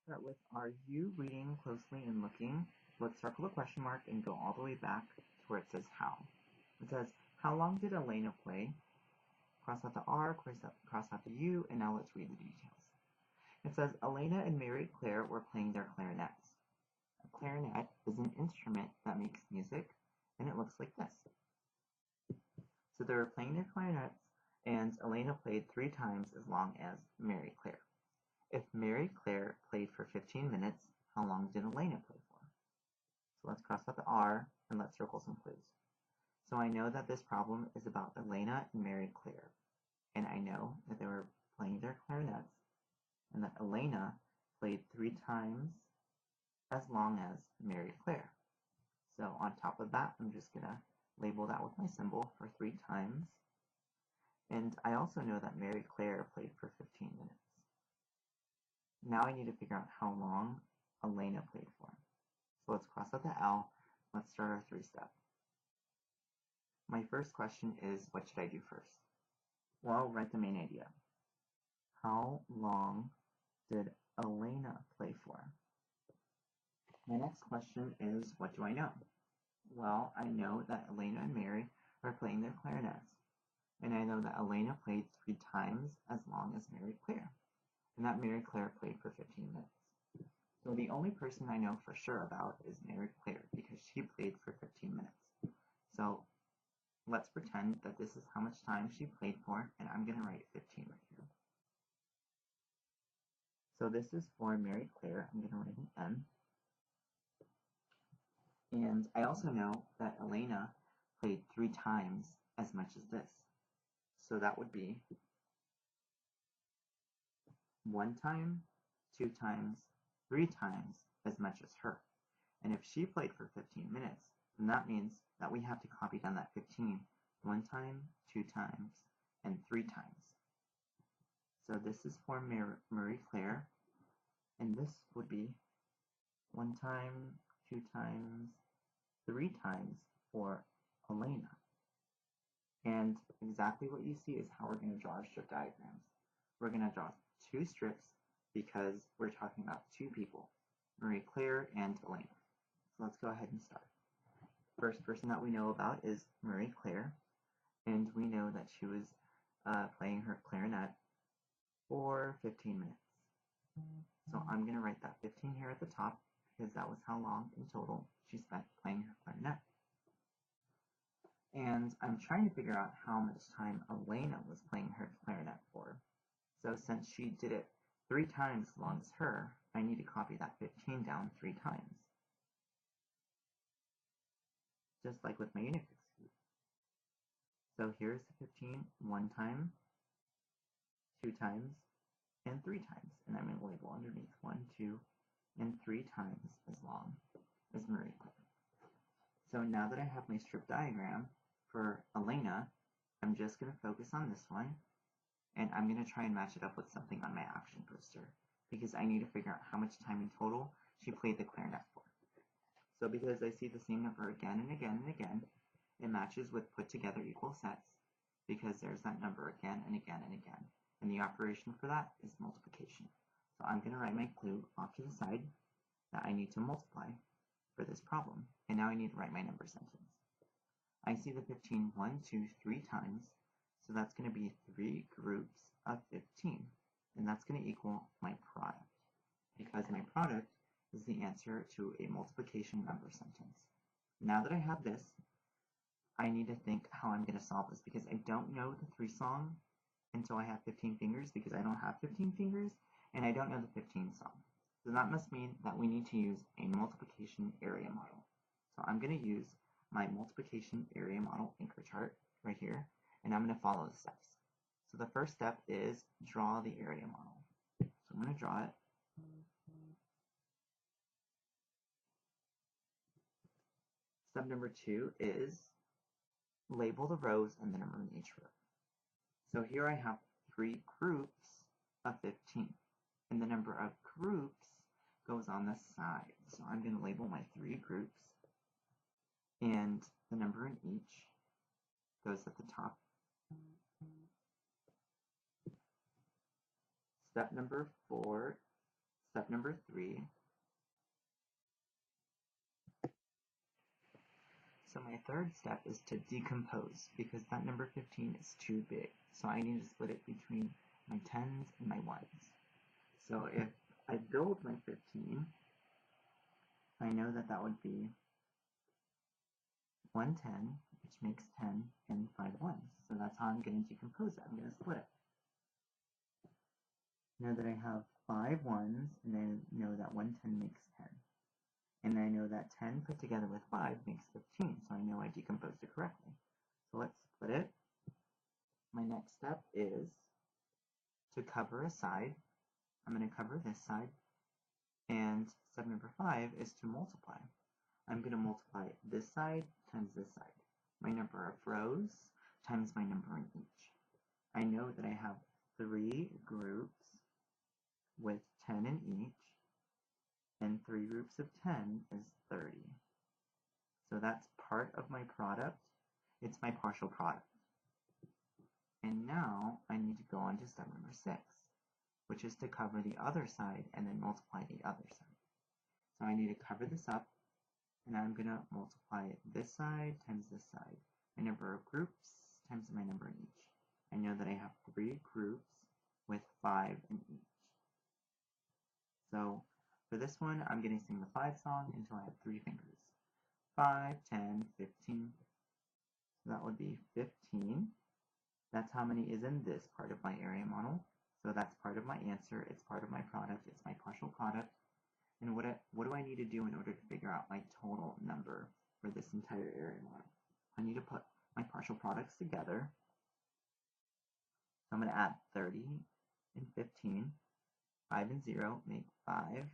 Start with, are you reading closely and looking? Let's circle the question mark and go all the way back to where it says how. It says, how long did Elena play? Cross out the R, cross out the U, and now let's read the details. It says, Elena and Mary Claire were playing their clarinets. A clarinet is an instrument that makes music, and it looks like this. So they were playing their clarinets, and Elena played 3 times as long as Mary Claire. If Mary Claire played for 15 minutes, how long did Elena play for? So let's cross out the R and let's circle some clues. So I know that this problem is about Elena and Mary Claire. And I know that they were playing their clarinets and that Elena played 3 times as long as Mary Claire. So on top of that, I'm just going to label that with my symbol for 3 times. And I also know that Mary Claire played for 15 minutes. Now I need to figure out how long Elena played for. So let's cross out the L. Let's start our 3-step. My first question is, what should I do first? Well, I'll write the main idea. How long did Elena play for? My next question is, what do I know? Well, I know that Elena and Mary are playing their clarinets. And I know that Elena played 3 times as long as Mary Claire. And that Mary Claire played for 15 minutes. So the only person I know for sure about is Mary Claire because she played for 15 minutes. So let's pretend that this is how much time she played for, and I'm going to write 15 right here. So this is for Mary Claire. I'm going to write an M. And I also know that Elena played 3 times as much as this. So that would be 1 time, 2 times, 3 times as much as her. And if she played for 15 minutes, then that means that we have to copy down that 15 1 time, 2 times, and 3 times. So this is for Marie Claire, and this would be 1 time, 2 times, 3 times for Elena. And exactly what you see is how we're going to draw our strip diagrams. We're going to draw 2 strips because we're talking about 2 people, Marie Claire and Elena. So let's go ahead and start. First person that we know about is Marie Claire, and we know that she was playing her clarinet for 15 minutes. So I'm going to write that 15 here at the top because that was how long in total she spent playing her clarinet. And I'm trying to figure out how much time Elena was playing her clarinet for. So since she did it 3 times as long as her, I need to copy that 15 down 3 times. Just like with my Unifix cube. So here's the 15 1 time, 2 times, and 3 times. And I'm going to label underneath 1, 2, and 3 times as long as Marie Claire. So now that I have my strip diagram for Elena, I'm just going to focus on this one, and I'm going to try and match it up with something on my action poster, because I need to figure out how much time in total she played the clarinet for. So because I see the same number again and again and again, it matches with put together equal sets, because there's that number again and again and again. And the operation for that is multiplication. So I'm going to write my clue off to the side that I need to multiply for this problem. And now I need to write my number sentence. I see the 15 1, 2, 3 times, so that's going to be 3 groups of 15. And that's going to equal my product, because my product is the answer to a multiplication number sentence. Now that I have this, I need to think how I'm going to solve this, because I don't know the 3 song until I have 15 fingers, because I don't have 15 fingers, and I don't know the 15 song. So that must mean that we need to use a multiplication area model. So I'm going to use my multiplication area model anchor chart right here, and I'm going to follow the steps. So the first step is draw the area model. So I'm going to draw it. Step number 2 is label the rows and the number in each row. So here I have 3 groups of 15, and the number of groups goes on the side. So I'm going to label my 3 groups, and the number in each goes at the top. Step number 4 Step number 3. So my third step is to decompose because that number 15 is too big. So I need to split it between my 10s and my 1s. So if I build my 15, I know that that would be 1 10, which makes 10, and 5 1s. So that's how I'm going to decompose it. I'm going to split it. Know that I have 5 1s, and I know that 1 10 makes 10. And I know that 10 put together with 5 makes 15, so I know I decomposed it correctly. So let's split it. My next step is to cover a side. I'm going to cover this side, and step number 5 is to multiply. I'm going to multiply this side times this side. My number of rows times my number in each. I know that I have 3 groups with 10 in each, and 3 groups of 10 is 30. So that's part of my product. It's my partial product. And now I need to go on to step number 6, which is to cover the other side and then multiply the other side. So I need to cover this up, and I'm going to multiply this side times this side. My number of groups times my number in each. I know that I have 3 groups with 5 in each. So for this one, I'm going to sing the 5 song until I have 3 fingers. 5, 10, 15. So that would be 15. That's how many is in this part of my area model. So that's part of my answer. It's part of my product. It's my partial product. And what do I need to do in order to figure out my total number for this entire area model? I need to put my partial products together. So I'm going to add 30 and 15. 5 and 0 make 5.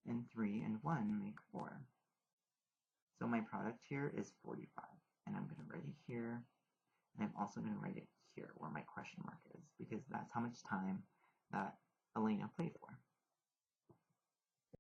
And 3 and 1 make 4. So my product here is 45. And I'm going to write it here. And I'm also going to write it here where my question mark is, because that's how much time that Elena played for.